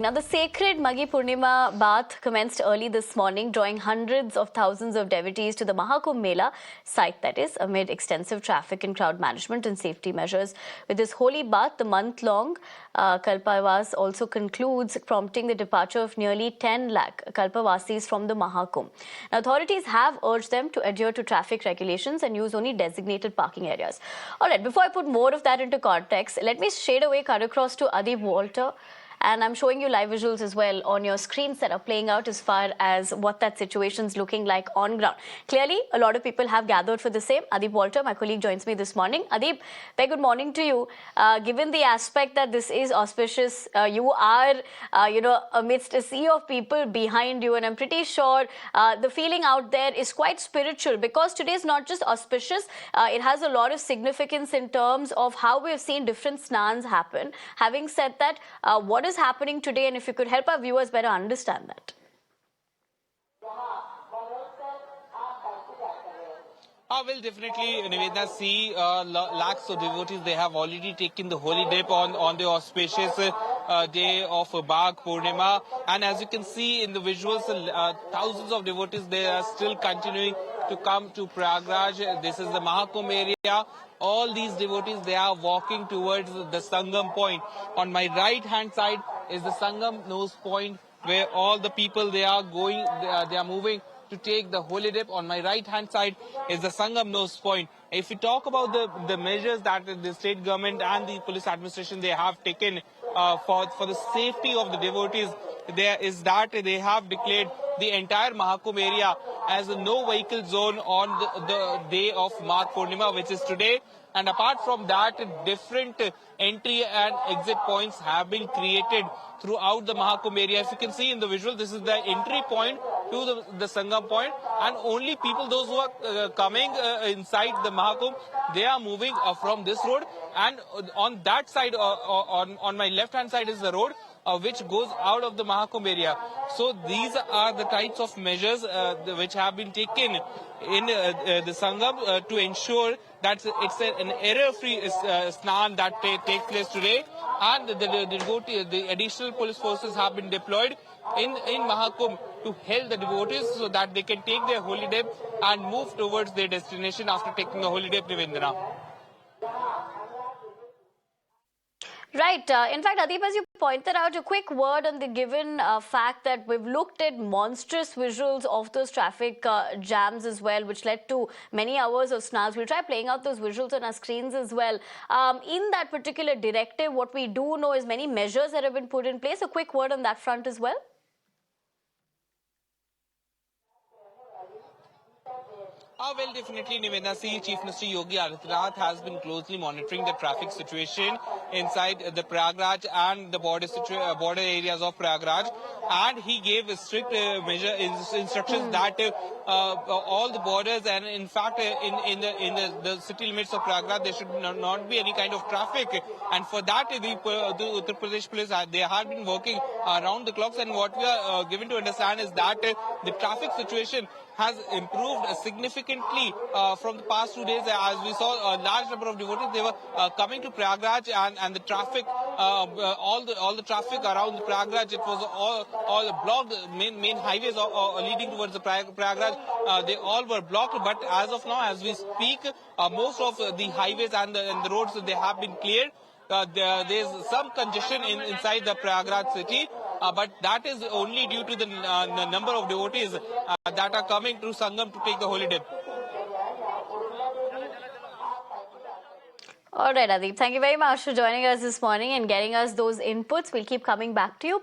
Now, the sacred Maghi Purnima bath commenced early this morning, drawing hundreds of thousands of devotees to the Mahakumbh Mela site, that is, amid extensive traffic and crowd management and safety measures. With this holy bath, the month-long Kalpavas also concludes, prompting the departure of nearly 10 lakh Kalpavasis from the Mahakumbh. Now, authorities have urged them to adhere to traffic regulations and use only designated parking areas. All right, before I put more of that into context, let me straight away cut across to Adib Walter. And I'm showing you live visuals as well on your screens that are playing out as far as what that situation's looking like on ground. Clearly, a lot of people have gathered for the same. Adib Walter, my colleague, joins me this morning. Adib, very good morning to you. Given the aspect that this is auspicious, you are, amidst a sea of people behind you, and I'm pretty sure the feeling out there is quite spiritual because today is not just auspicious, it has a lot of significance in terms of how we've seen different snans happen. Having said that, what is happening today, and if you could help our viewers better understand that. Well, definitely, Nivedna, see lakhs of devotees, they have already taken the holy dip on the auspicious day of Maghi Purnima. And as you can see in the visuals, thousands of devotees, they are still continuing to come to Prayagraj. This is the Mahakumbh area. All these devotees, they are walking towards the Sangam point. On my right hand side is the Sangam nose point where all the people, they are going, they are moving to take the holy dip. On my right hand side is the Sangam nose point. If we talk about the measures that the state government and the police administration, they have taken for the safety of the devotees, there is that they have declared the entire Mahakumbh area as a no vehicle zone on the day of Maghi Purnima, which is today. And apart from that, different entry and exit points have been created throughout the Mahakumbh area. If you can see in the visual, this is the entry point to the Sangam point, and only people, those who are coming inside the Mahakumbh, they are moving from this road. And on that side, on my left hand side is the road which goes out of the Mahakumbh area. So these are the types of measures which have been taken in the Sangam to ensure that it's an error-free snan that takes place today. And the additional police forces have been deployed in Mahakumbh to help the devotees so that they can take their holy dip and move towards their destination after taking the holy dip, Nivendra. Right. In fact, Adib, as you pointed out, a quick word on the given fact that we've looked at monstrous visuals of those traffic jams as well, which led to many hours of snarls. We'll try playing out those visuals on our screens as well. In that particular directive, what we do know is many measures that have been put in place. A quick word on that front as well. Well, definitely, Nivedna. See, Chief Minister Yogi Adityanath has been closely monitoring the traffic situation inside the Prayagraj and the border areas of Prayagraj, and he gave strict instructions that all the borders and, in fact, in the city limits of Prayagraj, there should not be any kind of traffic. And for that, the Uttar Pradesh police, they have been working around the clocks. And what we are given to understand is that the traffic situation has improved significantly from the past 2 days. As we saw, a large number of devotees, they were coming to Prayagraj, and the traffic, all the traffic around the Prayagraj, it was all blocked. Main highways leading towards the Prayagraj, they all were blocked. But as of now, as we speak, most of the highways and the roads, they have been cleared. There's some congestion inside the Prayagraj city, but that is only due to the number of devotees that are coming to Sangam to take the holy dip. All right, Adib. Thank you very much for joining us this morning and getting us those inputs. We'll keep coming back to you.